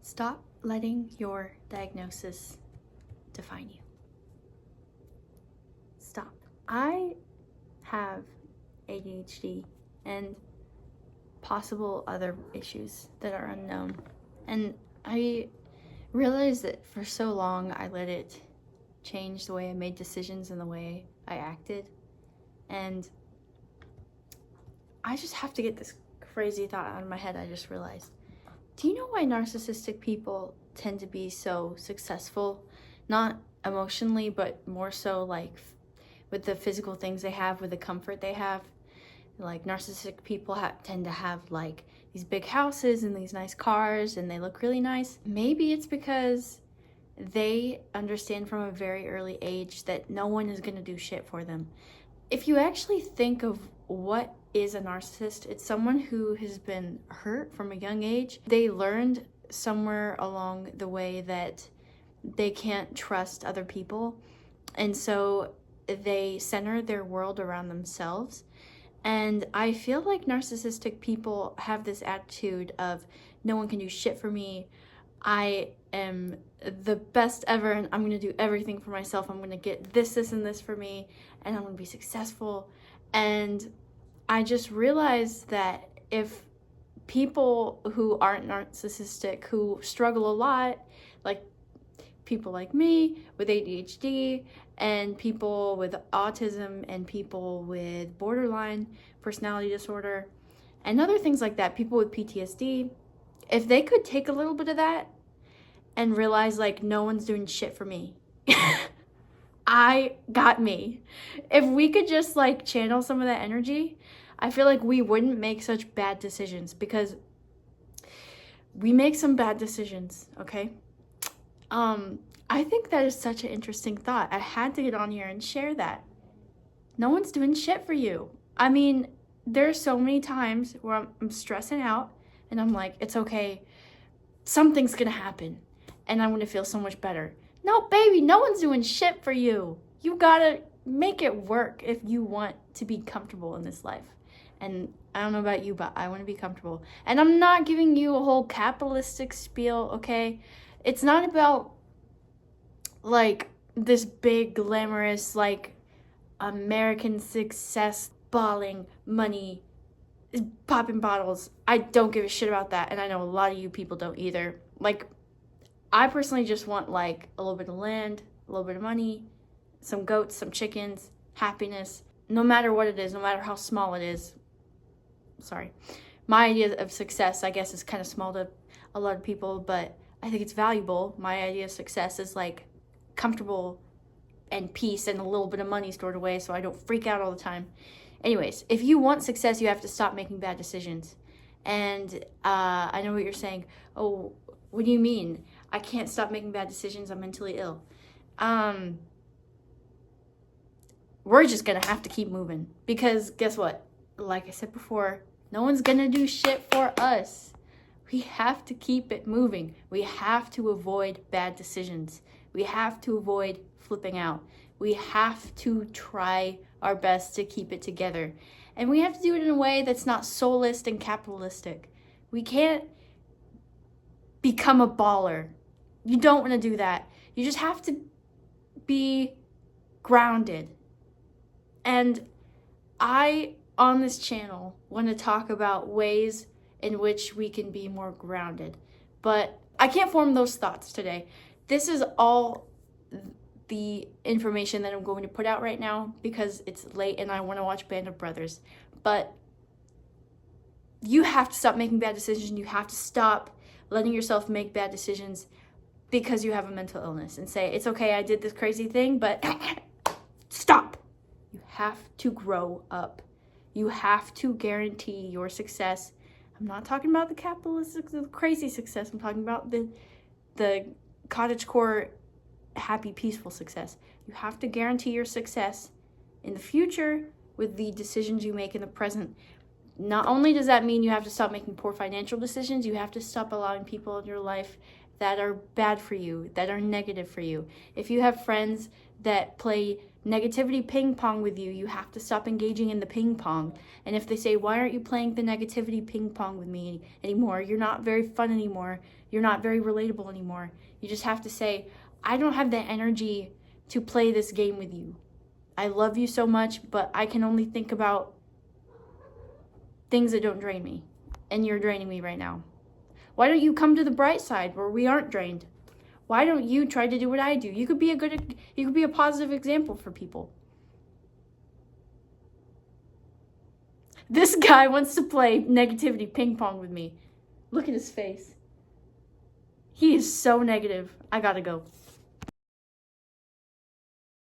Stop letting your diagnosis define you. Stop. I have ADHD and possible other issues that are unknown. And I realized that for so long I let it change the way I made decisions and the way I acted. And I just have to get this crazy thought out of my head. I just realized. Do you know why narcissistic people tend to be so successful? Not emotionally, but more so like with the physical things they have, with the comfort they have. Like narcissistic people tend to have like these big houses and these nice cars and they look really nice. Maybe it's because they understand from a very early age that no one is going to do shit for them. If you actually think of what is a narcissist, it's someone who has been hurt from a young age. They learned somewhere along the way that they can't trust other people, and so they center their world around themselves. And I feel like narcissistic people have this attitude of no one can do shit for me. I am the best ever and I'm going to do everything for myself. I'm going to get this, and this for me, and I'm going to be successful. And I just realized that if people who aren't narcissistic, who struggle a lot, like people like me with ADHD and people with autism and people with borderline personality disorder and other things like that, people with PTSD, if they could take a little bit of that and realize like no one's doing shit for me. I got me. If we could just like channel some of that energy, I feel like we wouldn't make such bad decisions, because we make some bad decisions, okay? I think that is such an interesting thought. I had to get on here and share that. No one's doing shit for you. I mean, there are so many times where I'm stressing out and I'm like, it's okay. Something's gonna happen and I'm gonna feel so much better. No, baby, no one's doing shit for you. You gotta make it work if you want to be comfortable in this life. And I don't know about you, but I want to be comfortable. And I'm not giving you a whole capitalistic spiel, okay? It's not about like this big glamorous like American success, balling, money, popping bottles. I don't give a shit about that, and I know a lot of you people don't either. Like, I personally just want like a little bit of land, a little bit of money, some goats, some chickens, happiness, no matter what it is, no matter how small it is. Sorry. My idea of success, I guess, is kind of small to a lot of people, but I think it's valuable. My idea of success is like comfortable and peace and a little bit of money stored away so I don't freak out all the time. Anyways, if you want success, you have to stop making bad decisions. And I know what you're saying. Oh, what do you mean? I can't stop making bad decisions. I'm mentally ill. We're just going to have to keep moving. Because guess what? Like I said before, no one's going to do shit for us. We have to keep it moving. We have to avoid bad decisions. We have to avoid flipping out. We have to try our best to keep it together. And we have to do it in a way that's not soulless and capitalistic. We can't become a baller. You don't want to do that. You just have to be grounded. And I, on this channel, want to talk about ways in which we can be more grounded. But I can't form those thoughts today. This is all the information that I'm going to put out right now because it's late and I want to watch Band of Brothers. But you have to stop making bad decisions. You have to stop letting yourself make bad decisions because you have a mental illness and say, it's okay, I did this crazy thing, but stop. You have to grow up. You have to guarantee your success. I'm not talking about the capitalistic, the crazy success. I'm talking about the cottagecore, happy, peaceful success. You have to guarantee your success in the future with the decisions you make in the present. Not only does that mean you have to stop making poor financial decisions, you have to stop allowing people in your life that are bad for you, that are negative for you. If you have friends that play negativity ping pong with you, you have to stop engaging in the ping pong. And if they say, why aren't you playing the negativity ping pong with me anymore? You're not very fun anymore. You're not very relatable anymore. You just have to say, I don't have the energy to play this game with you. I love you so much, but I can only think about things that don't drain me. And you're draining me right now. Why don't you come to the bright side where we aren't drained? Why don't you try to do what I do? You could be a positive example for people. This guy wants to play negativity ping pong with me. Look at his face. He is so negative. I gotta go.